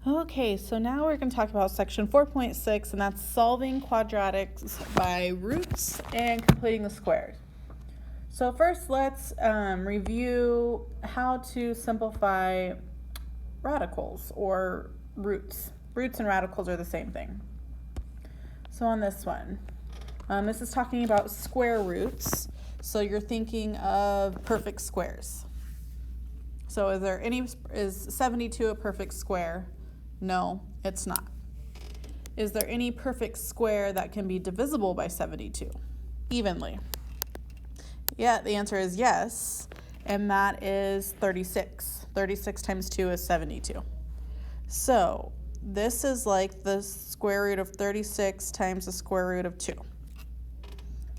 Okay, so now we're going to talk about section 4.6, and that's solving quadratics by roots and completing the squares. So first, let's review how to simplify radicals or roots. Roots and radicals are the same thing. So on this one, this is talking about square roots. So you're thinking of perfect squares. So is 72 a perfect square? No, it's not. Is there any perfect square that can be divisible by 72 evenly? Yeah, the answer is yes, and that is 36. 36 times 2 is 72. So this is like the square root of 36 times the square root of 2.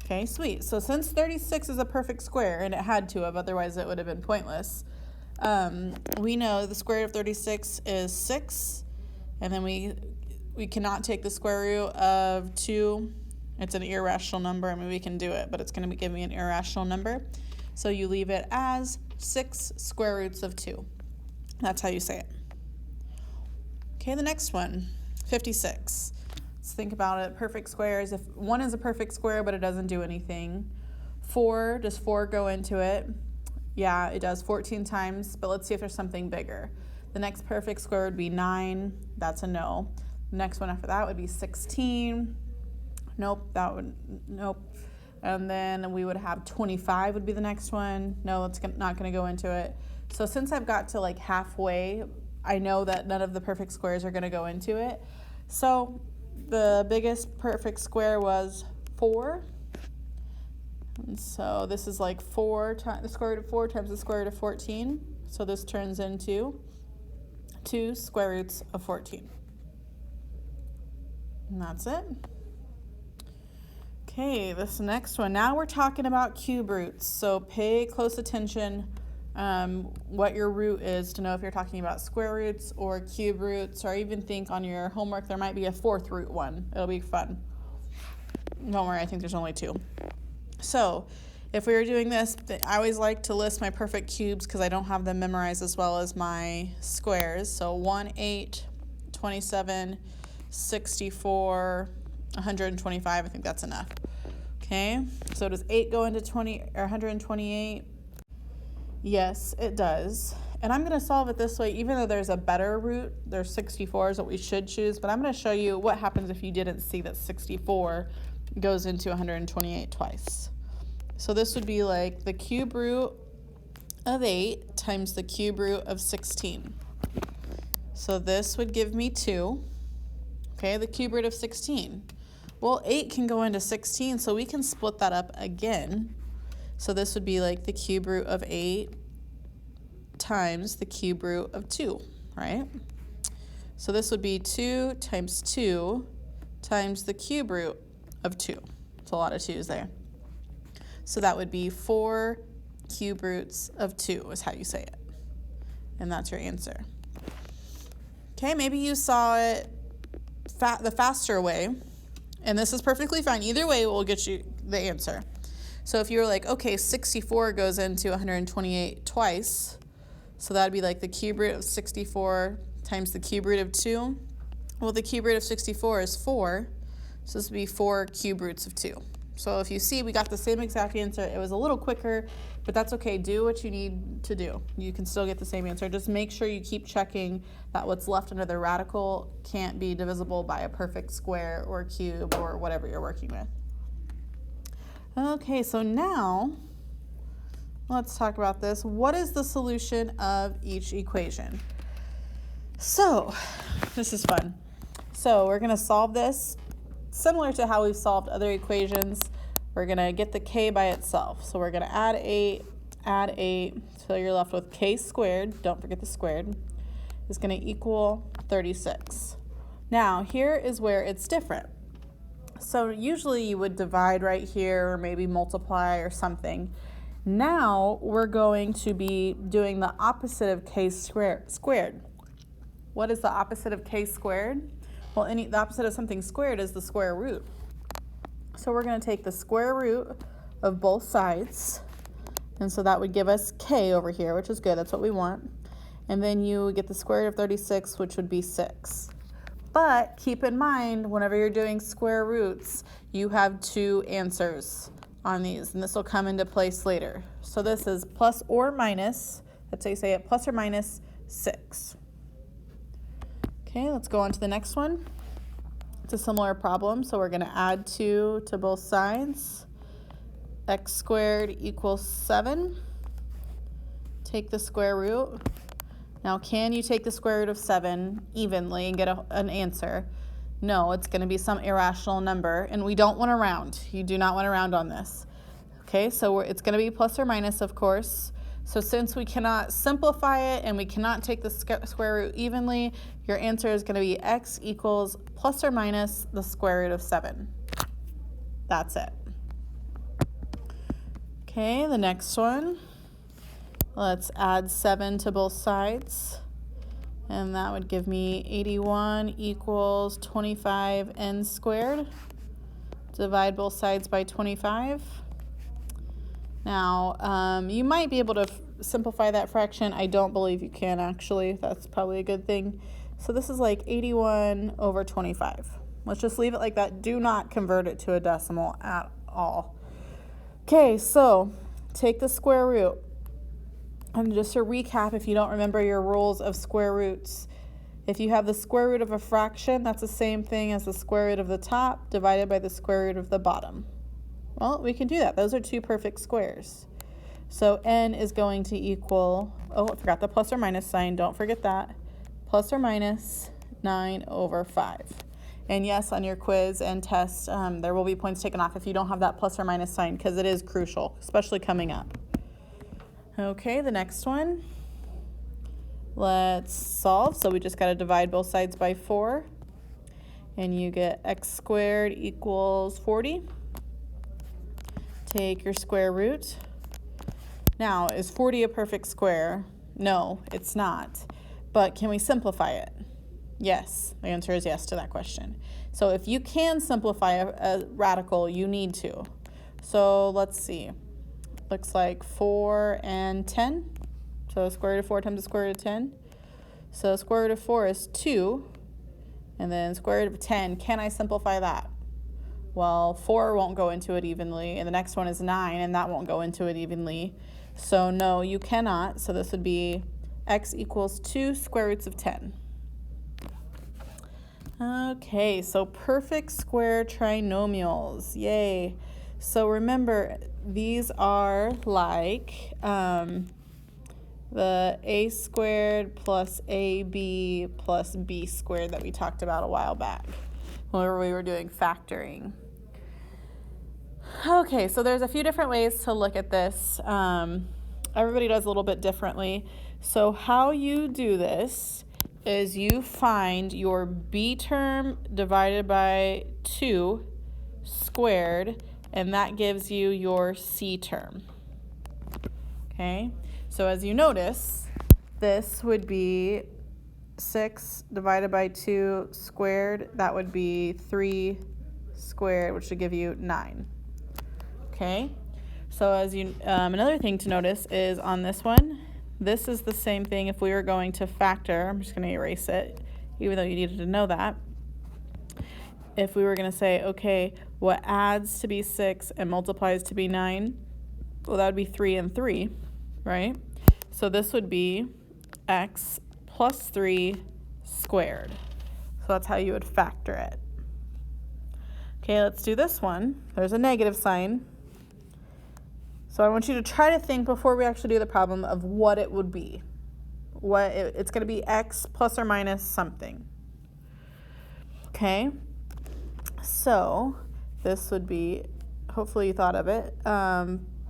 Okay, sweet. So since 36 is a perfect square, and it had to have, otherwise it would have been pointless, we know the square root of 36 is 6. And then we cannot take the square root of 2. It's an irrational number. I mean, we can do it, but it's going to give me an irrational number. So you leave it as 6 square roots of 2. That's how you say it. Okay, the next one, 56. Let's think about it. Perfect squares. If one is a perfect square, but it doesn't do anything. 4, does 4 go into it? Yeah, it does 14 times, but let's see if there's something bigger. The next perfect square would be 9. That's a no. The next one after that would be 16. Nope, nope. And then we would have 25 would be the next one. No, it's not going to go into it. So since I've got to like halfway, I know that none of the perfect squares are going to go into it. So the biggest perfect square was 4. And so this is like 4 times the square root of 4 times the square root of 14. So this turns into 2 square roots of 14. And that's it. Okay, this next one. Now we're talking about cube roots. So pay close attention what your root is to know if you're talking about square roots or cube roots, or even think on your homework there might be a 4th root one. It'll be fun. Don't worry, I think there's only 2. So if we were doing this, I always like to list my perfect cubes because I don't have them memorized as well as my squares. So 1, 8, 27, 64, 125. I think that's enough. Okay, so does 8 go into 20 or 128? Yes, it does. And I'm going to solve it this way, even though there's a better root. There's 64 is what we should choose, but I'm going to show you what happens if you didn't see that 64 goes into 128 twice. So this would be like the cube root of 8 times the cube root of 16. So this would give me 2. Okay, the cube root of 16. Well, 8 can go into 16, so we can split that up again. So this would be like the cube root of 8 times the cube root of 2, right? So this would be 2 times 2 times the cube root of 2. It's a lot of 2's there. So that would be 4 cube roots of 2 is how you say it. And that's your answer. Okay, maybe you saw it the faster way, and this is perfectly fine. Either way will get you the answer. So if you were like, okay, 64 goes into 128 twice, so that would be like the cube root of 64 times the cube root of 2. Well, the cube root of 64 is 4, so this would be 4 cube roots of 2. So if you see, we got the same exact answer. It was a little quicker, but that's okay. Do what you need to do. You can still get the same answer. Just make sure you keep checking that what's left under the radical can't be divisible by a perfect square or cube or whatever you're working with. Okay, so now let's talk about this. What is the solution of each equation? So this is fun. So we're going to solve this similar to how we've solved other equations. We're going to get the k by itself. So we're going to add 8, so you're left with k squared, don't forget the squared, is going to equal 36. Now, here is where it's different. So usually you would divide right here or maybe multiply or something. Now we're going to be doing the opposite of k squared. What is the opposite of k squared? Well, the opposite of something squared is the square root. So we're going to take the square root of both sides, and so that would give us k over here, which is good. That's what we want. and then you get the square root of 36, which would be 6. But keep in mind, whenever you're doing square roots, you have two answers on these, and this will come into place later. So this is plus or minus, that's how you say it, plus or minus 6. Okay, let's go on to the next one. It's a similar problem, so we're going to add 2 to both sides. X squared equals 7. Take the square root. Now, can you take the square root of 7 evenly and get an answer? No, it's going to be some irrational number, and we don't want to round. You do not want to round on this. Okay, so it's going to be plus or minus, of course. So since we cannot simplify it and we cannot take the square root evenly, your answer is going to be x equals plus or minus the square root of 7. That's it. Okay, the next one. Let's add 7 to both sides. And that would give me 81 equals 25n squared. Divide both sides by 25. Now, you might be able to simplify that fraction. I don't believe you can, actually. That's probably a good thing. So this is like 81 over 25. Let's just leave it like that. Do not convert it to a decimal at all. Okay, so take the square root. And just to recap, if you don't remember your rules of square roots, if you have the square root of a fraction, that's the same thing as the square root of the top divided by the square root of the bottom. Well, we can do that. Those are two perfect squares. So n is going to equal, oh, I forgot the plus or minus sign. Don't forget that. Plus or minus 9 over 5. And yes, on your quiz and test, there will be points taken off if you don't have that plus or minus sign, because it is crucial, especially coming up. Okay, the next one. Let's solve. So we just got to divide both sides by 4. And you get x squared equals 40. Take your square root. Now, is 40 a perfect square? No, it's not. But can we simplify it? Yes, the answer is yes to that question. So if you can simplify a radical, you need to. So let's see. Looks like 4 and 10. So square root of 4 times the square root of 10. So square root of 4 is 2. And then square root of 10, can I simplify that? Well, 4 won't go into it evenly, and the next one is 9, and that won't go into it evenly. So no, you cannot. So this would be x equals 2 square roots of 10. Okay, so perfect square trinomials. Yay. So remember, these are like the a squared plus ab plus b squared that we talked about a while back where we were doing factoring. Okay, so there's a few different ways to look at this. Everybody does a little bit differently. So how you do this is you find your b term divided by 2 squared, and that gives you your c term. Okay, so as you notice, this would be 6 divided by 2 squared. That would be 3 squared, which would give you 9. Okay, so as you another thing to notice is on this one, this is the same thing if we were going to factor. I'm just going to erase it, even though you needed to know that. If we were going to say, okay, what adds to be 6 and multiplies to be 9? Well, that would be 3 and 3, right? So this would be x plus 3 squared. So that's how you would factor it. Okay, let's do this one. There's a negative sign. So I want you to try to think before we actually do the problem of what it would be. It's going to be x plus or minus something. Okay, so this would be, hopefully you thought of it,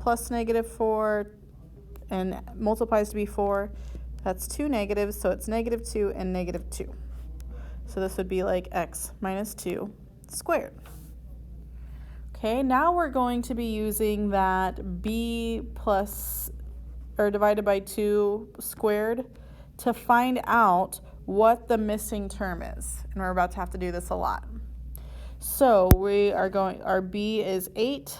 plus negative 4 and multiplies to be 4. That's 2 negatives, so it's negative 2 and negative 2. So this would be like x minus 2 squared. Okay, now we're going to be using that b plus, or divided by 2 squared to find out what the missing term is. And we're about to have to do this a lot. So we are going, our b is 8.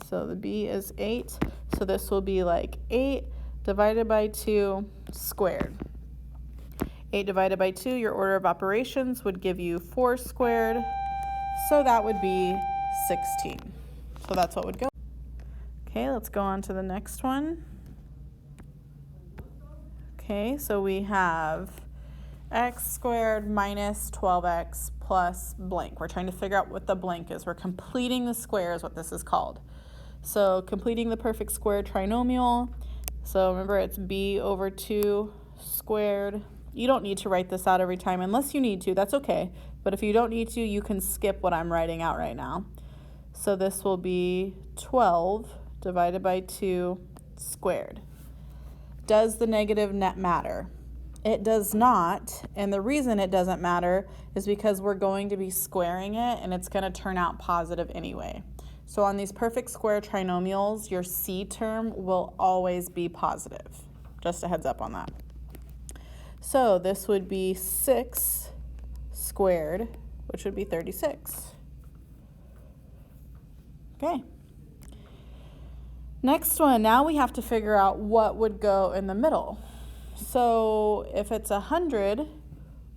So the b is 8. So this will be like 8 divided by 2 squared. 8 divided by 2, your order of operations would give you 4 squared. So that would be 16. So that's what would go. Okay, let's go on to the next one. Okay, so we have x squared minus 12x plus blank. We're trying to figure out what the blank is. We're completing the square is what this is called. So completing the perfect square trinomial. So remember, it's b over 2 squared. You don't need to write this out every time unless you need to. That's okay. But if you don't need to, you can skip what I'm writing out right now. So this will be 12 divided by 2 squared. Does the negative net matter? It does not, and the reason it doesn't matter is because we're going to be squaring it and it's going to turn out positive anyway. So on these perfect square trinomials, your C term will always be positive. Just a heads up on that. So this would be 6 squared, which would be 36. Okay. Next one, now we have to figure out what would go in the middle. So if it's 100,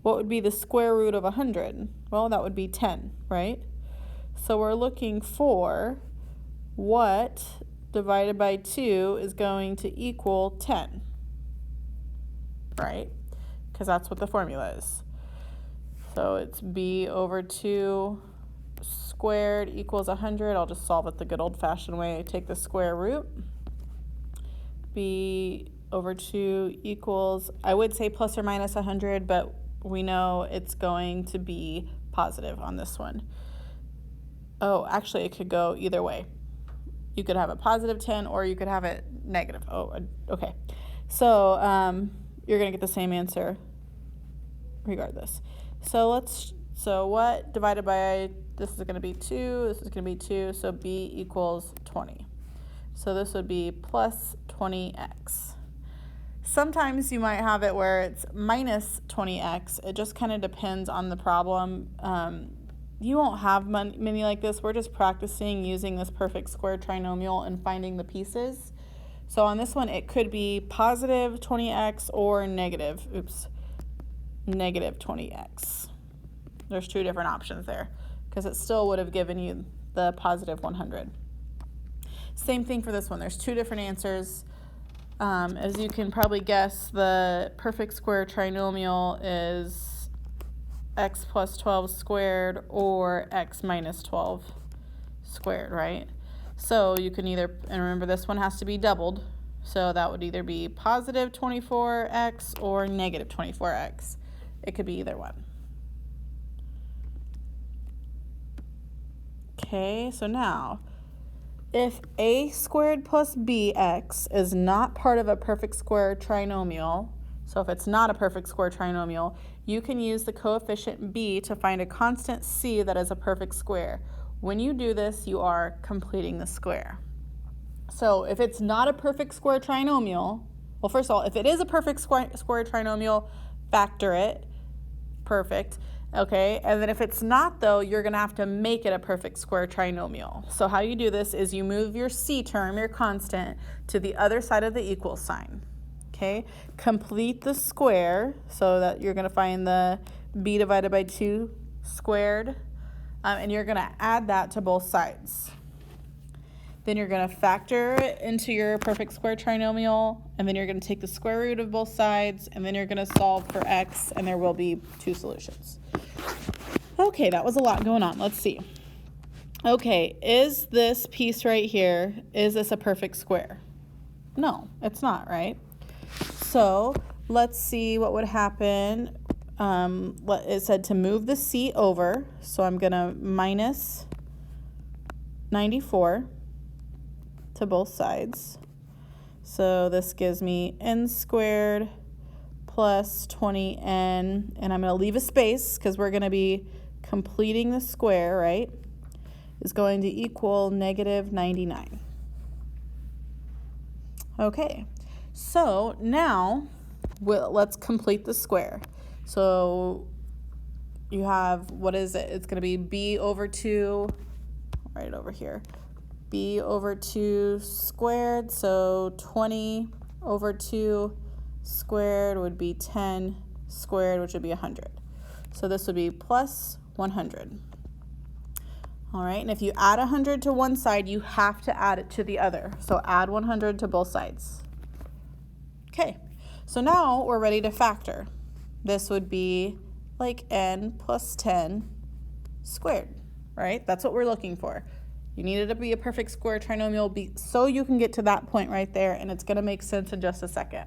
what would be the square root of 100? Well, that would be 10, right? So we're looking for what divided by 2 is going to equal 10, right? Because that's what the formula is. So it's b over 2 squared equals 100. I'll just solve it the good old-fashioned way. I take the square root. b over 2 equals, I would say plus or minus 100, but we know it's going to be positive on this one. Oh, actually, it could go either way. You could have a positive 10 or you could have it negative. Oh, okay. So you're going to get the same answer regardless. So what divided by, this is going to be 2, this is going to be 2, so b equals 20. So this would be plus 20x. Sometimes you might have it where it's minus 20x. It just kind of depends on the problem. You won't have many like this. We're just practicing using this perfect square trinomial and finding the pieces. So on this one, it could be positive 20x or negative 20x. There's 2 different options there because it still would have given you the positive 100. Same thing for this one. There's 2 different answers. As you can probably guess, the perfect square trinomial is x plus 12 squared or x minus 12 squared, right? So you can either, and remember this one has to be doubled, so that would either be positive 24x or negative 24x. It could be either one. Okay, so now, if a squared plus bx is not part of a perfect square trinomial, so if it's not a perfect square trinomial, you can use the coefficient b to find a constant c that is a perfect square. When you do this, you are completing the square. So if it's not a perfect square trinomial, well, first of all, if it is a perfect square trinomial, factor it, perfect. Okay, and then if it's not, though, you're going to have to make it a perfect square trinomial. So how you do this is you move your c term, your constant, to the other side of the equal sign. Okay, complete the square so that you're going to find the b divided by 2 squared, and you're going to add that to both sides. Then you're going to factor it into your perfect square trinomial, and then you're going to take the square root of both sides, and then you're going to solve for x, and there will be 2 solutions. Okay, that was a lot going on. Let's see. Okay, is this piece right here, is this a perfect square? No, it's not, right? So let's see what would happen. It said to move the c over, so I'm going to minus 94 to both sides. So this gives me n squared plus 20n, and I'm going to leave a space because we're going to be completing the square, right? Is going to equal negative 99. Okay, so now let's complete the square. So you have, what is it? It's going to be b over 2, right over here. B over 2 squared, so 20 over 2 squared would be 10 squared, which would be 100. So this would be plus 100. All right, and if you add 100 to one side, you have to add it to the other. So add 100 to both sides. Okay, so now we're ready to factor. This would be like n plus 10 squared, right? That's what we're looking for. You need it to be a perfect square trinomial so you can get to that point right there, and it's gonna make sense in just a second.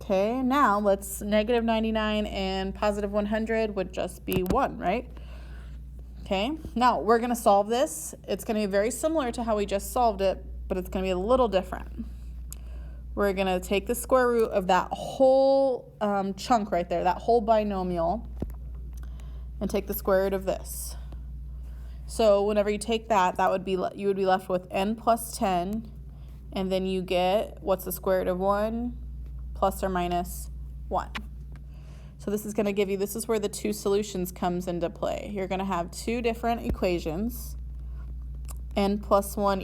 Okay, now let's negative 99 and positive 100 would just be 1, right? Okay, now we're gonna solve this. It's gonna be very similar to how we just solved it, but it's gonna be a little different. We're gonna take the square root of that whole chunk right there, that whole binomial, and take the square root of this. So whenever you take that, you would be left with n plus 10, and then you get, what's the square root of 1? Plus or minus 1. So this is going to give you, this is where the two solutions comes into play. You're going to have two different equations. N plus 10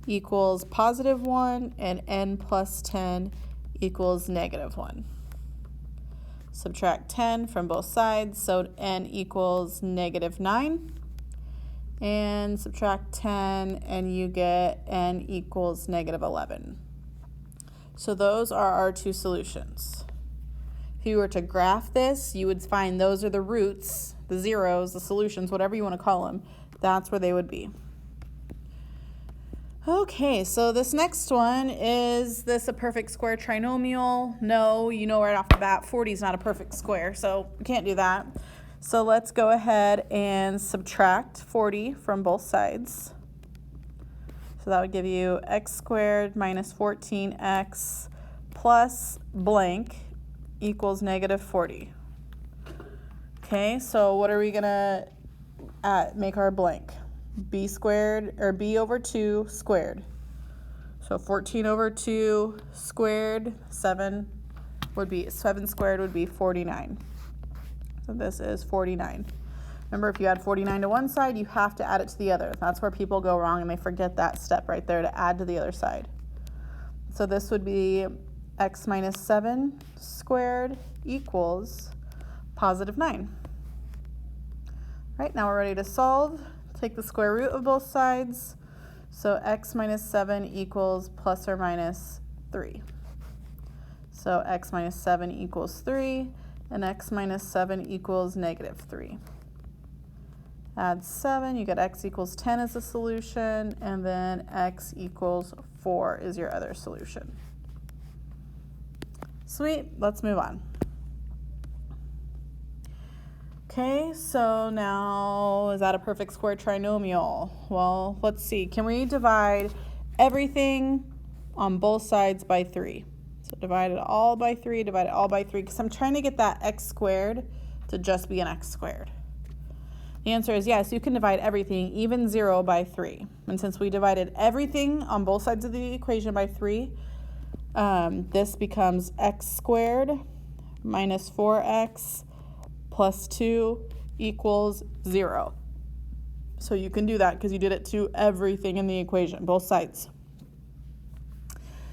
equals positive 1, and n plus 10 equals negative 1. Subtract 10 from both sides, so n equals negative 9. And subtract 10, and you get n equals negative 11. So those are our two solutions. If you were to graph this, you would find those are the roots, the zeros, the solutions, whatever you want to call them. That's where they would be. Okay, so this next one, is this a perfect square trinomial? No, you know right off the bat, 40 is not a perfect square, so we can't do that. So let's go ahead and subtract 40 from both sides. So that would give you x squared minus 14x plus blank equals negative 40. Okay, so what are we gonna make our blank? B squared, or b over 2 squared. So 14 over 2 squared, 7 squared would be 49. So this is 49. Remember, if you add 49 to one side, you have to add it to the other. That's where people go wrong, and they forget that step right there to add to the other side. So this would be x minus 7 squared equals positive 9. Right, now we're ready to solve. Take the square root of both sides. So x minus 7 equals plus or minus 3. So x minus 7 equals 3, and x minus 7 equals negative 3. Add 7, you get x equals 10 as a solution, and then x equals 4 is your other solution. Sweet, let's move on. Okay, so now, is that a perfect square trinomial? Well, let's see. Can we divide everything on both sides by 3? So divide it all by 3, divide it all by 3, because I'm trying to get that x squared to just be an x squared. The answer is yes, you can divide everything, even 0, by 3. And since we divided everything on both sides of the equation by 3, this becomes x squared minus 4x plus 2 equals 0. So you can do that because you did it to everything in the equation, both sides.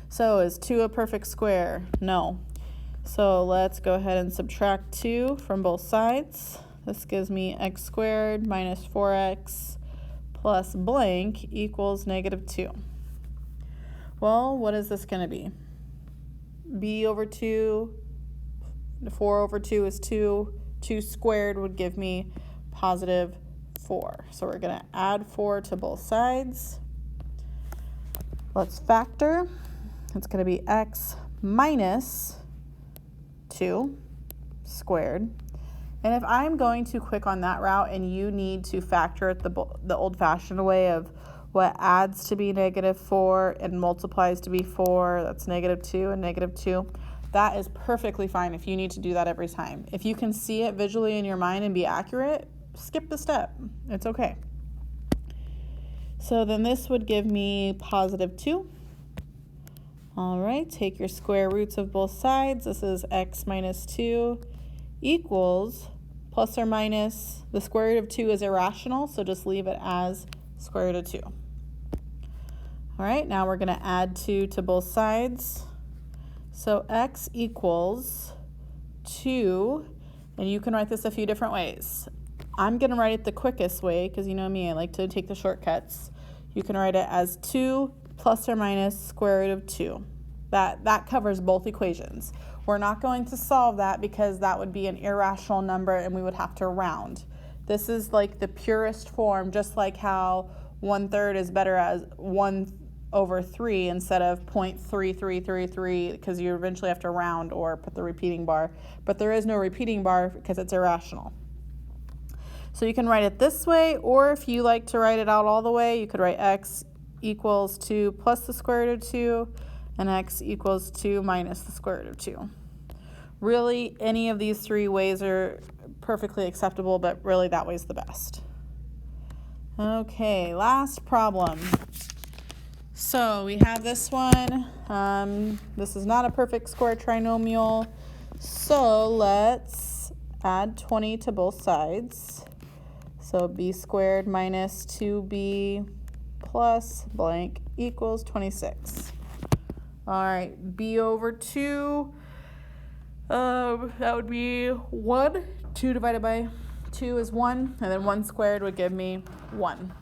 So is 2 a perfect square? No. So let's go ahead and subtract 2 from both sides. This gives me x squared minus 4x plus blank equals negative 2. Well, what is this going to be? B over 2, 4 over 2 is 2. 2 squared would give me positive 4. So we're going to add 4 to both sides. Let's factor. It's going to be x minus 2 squared. And if I'm going too quick on that route and you need to factor it the old-fashioned way of what adds to be negative 4 and multiplies to be 4, that's negative 2 and negative 2, that is perfectly fine if you need to do that every time. If you can see it visually in your mind and be accurate, skip the step. It's okay. So then this would give me positive 2. All right, take your square roots of both sides. This is x minus 2 equals plus or minus, the square root of 2 is irrational, so just leave it as square root of 2. All right, now we're going to add 2 to both sides. So x equals 2, and you can write this a few different ways. I'm going to write it the quickest way because you know me, I like to take the shortcuts. You can write it as 2 plus or minus square root of 2. That covers both equations. We're not going to solve that because that would be an irrational number and we would have to round. This is like the purest form, just like how 1/3 is better as 1/3 instead of 0.3333 because you eventually have to round or put the repeating bar. But there is no repeating bar because it's irrational. So you can write it this way, or if you like to write it out all the way, you could write x equals 2 plus the square root of 2, and x equals 2 minus the square root of 2. Really, any of these three ways are perfectly acceptable, but really that way's the best. Okay, last problem. So we have this one. This is not a perfect square trinomial, so let's add 20 to both sides. So b squared minus 2b plus blank equals 26. All right, b over 2, that would be 1. 2 divided by 2 is 1, and then 1 squared would give me 1.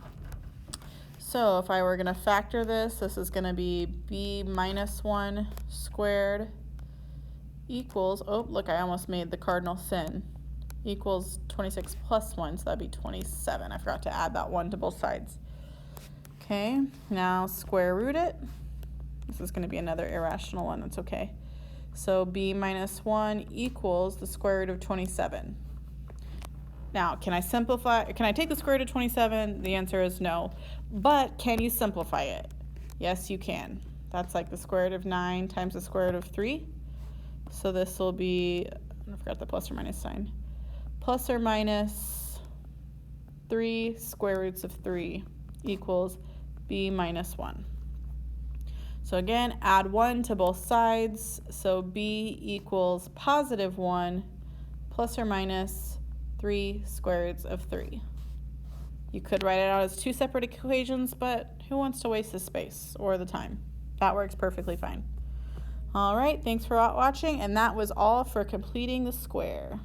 So if I were going to factor this is going to be b minus 1 squared equals, oh, look, I almost made the cardinal sin, equals 26 plus 1, so that'd be 27. I forgot to add that 1 to both sides. Okay, now square root it. This is going to be another irrational one, that's okay. So b minus 1 equals the square root of 27. Now, can I simplify? Can I take the square root of 27? The answer is no. But can you simplify it? Yes, you can. That's like the square root of 9 times the square root of 3. So this will be, I forgot the plus or minus sign. Plus or minus 3 square roots of 3 equals b minus 1. So again, add 1 to both sides. So b equals positive 1 plus or minus 3 square roots of 3. You could write it out as 2 separate equations, but who wants to waste the space or the time? That works perfectly fine. All right, thanks for watching, and that was all for completing the square.